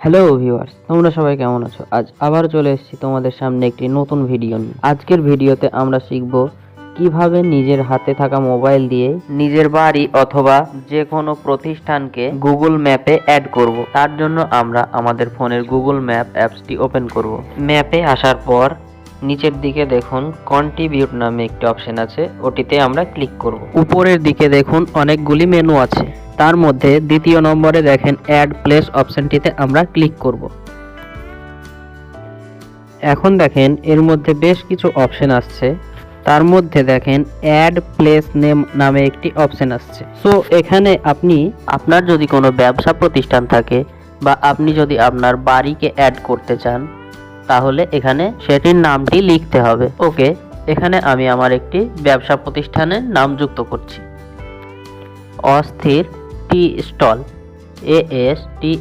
Hello viewers, তোমরা সবাই কেমন আছো? আজ আবার চলে এসেছি তোমাদের সামনে একটি নতুন ভিডিও নিয়ে। আজকের ভিডিওতে আমরা শিখব কিভাবে নিজের হাতে থাকা মোবাইল দিয়ে নিজের বাড়ি অথবা যে কোনো প্রতিষ্ঠানকে গুগল ম্যাপে অ্যাড করব। তার জন্য আমরা আমাদের ফোনের গুগল ম্যাপ অ্যাপসটি ওপেন করব। ম্যাপে আসার পর নিচের দিকে দেখুন কন্ট্রিবিউট নামে একটি অপশন আছে, ওটিতে আমরা ক্লিক করব। উপরের দিকে দেখুন অনেকগুলি মেনু আছে, তার মধ্যে দ্বিতীয় নম্বরে দেখেন অ্যাড প্লেস অপশনটিতে আমরা ক্লিক করব। এখন দেখেন এর মধ্যে বেশ কিছু অপশন আসছে, তার মধ্যে দেখেন অ্যাড প্লেস নেম নামে একটি অপশন আসছে। সো এখানে আপনি আপনার যদি কোনো ব্যবসা প্রতিষ্ঠান থাকে বা আপনি যদি আপনার বাড়িকে অ্যাড করতে চান তাহলে এখানে সেটির নামটি লিখতে হবে। ওকে, এখানে আমি আমার একটি ব্যবসা প্রতিষ্ঠানের নাম যুক্ত করছি। অস্থির টি স্টল, ASTHIRTEASTOL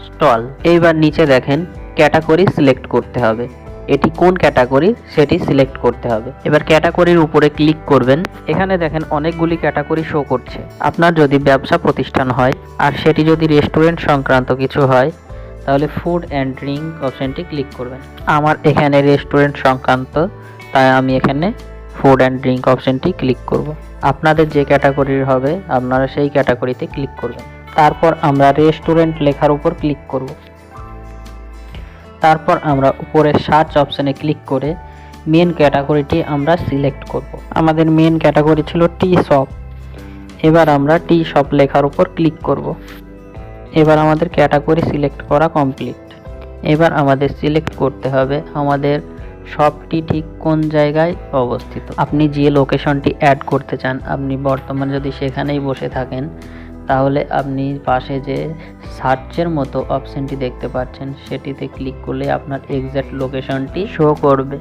স্টল। এইবার নিচে দেখেন ক্যাটাগরি সিলেক্ট করতে হবে, এটি কোন ক্যাটাগরি সেটি সিলেক্ট করতে হবে। এবার ক্যাটাগরির উপরে ক্লিক করবেন। এখানে দেখেন অনেকগুলি ক্যাটাগরি শো করছে। আপনার যদি ব্যবসা প্রতিষ্ঠান হয় আর সেটি যদি রেস্টুরেন্ট সংক্রান্ত কিছু হয় তাহলে ফুড অ্যান্ড ড্রিঙ্ক অপশনটি ক্লিক করবেন। আমার এখানে রেস্টুরেন্ট সংক্রান্ত, তাই আমি এখানে ফুড অ্যান্ড ড্রিঙ্ক অপশনটি ক্লিক করব। আপনাদের যে ক্যাটাগরির হবে আপনারা সেই ক্যাটাগরিতে ক্লিক করবেন। তারপর আমরা রেস্টুরেন্ট লেখার উপর ক্লিক করব। তারপর আমরা উপরে সার্চ অপশনে ক্লিক করে মেন ক্যাটাগরিটি আমরা সিলেক্ট করব। আমাদের মেন ক্যাটাগরি ছিল টি শপ। এবার আমরা টি শপ লেখার উপর ক্লিক করব। এবার আমাদের ক্যাটাগরি সিলেক্ট করা কমপ্লিট। এবার আমাদের সিলেক্ট করতে হবে আমাদের শপটি ঠিক কোন জায়গায় অবস্থিত। আপনি যে লোকেশনটি অ্যাড করতে চান, আপনি বর্তমানে যদি সেখানেই বসে থাকেন তাহলে আপনি পাশে যে সার্চের মতো অপশনটি দেখতে পাচ্ছেন সেটিতে ক্লিক করলে আপনার এক্স্যাক্ট লোকেশনটি শো করবে।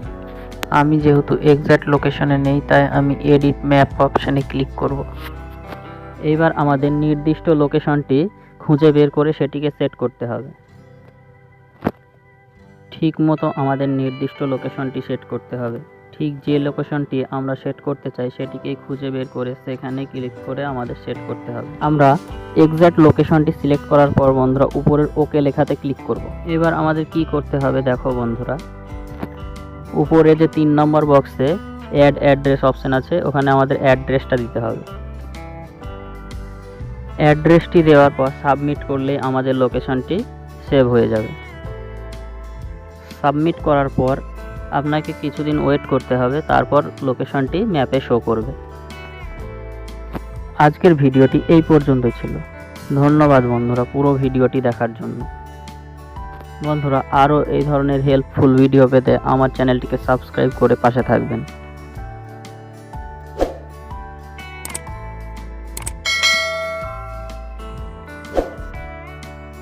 আমি যেহেতু এক্স্যাক্ট লোকেশনে নেই তাই আমি এডিট ম্যাপ অপশনে ক্লিক করব। এইবার আমাদের নির্দিষ্ট লোকেশনটি খুঁজে বের করে সেটিকে সেট করতে হবে। ঠিক মতো আমাদের নির্দিষ্ট লোকেশনটি সেট করতে হবে। ঠিক যে লোকেশনটি আমরা সেট করতে চাই সেটিকেই খুঁজে বের করে সেখানে ক্লিক করে আমাদের সেট করতে হবে। আমরা এক্স্যাক্ট লোকেশনটি সিলেক্ট করার পর বন্ধুরা উপরের ওকে লেখাতে ক্লিক করব। এবার আমাদের কি করতে হবে দেখো বন্ধুরা, উপরে যে 3 নম্বর বক্সে অ্যাড অ্যাড্রেস অপশন আছে ওখানে আমাদের অ্যাড্রেসটা দিতে হবে। অ্যাড্রেসটি দেওয়ার পর সাবমিট করলে আমাদের লোকেশনটি সেভ হয়ে যাবে। সাবমিট করার পর আপনাকে কিছুদিন ওয়েট করতে হবে, তারপর লোকেশনটি ম্যাপে শো করবে। আজকের ভিডিওটি এই পর্যন্তই ছিল। ধন্যবাদ বন্ধুরা পুরো ভিডিওটি দেখার জন্য। বন্ধুরা আরও এই ধরনের হেল্পফুল ভিডিও পেতে আমার চ্যানেলটিকে সাবস্ক্রাইব করে পাশে থাকবেন।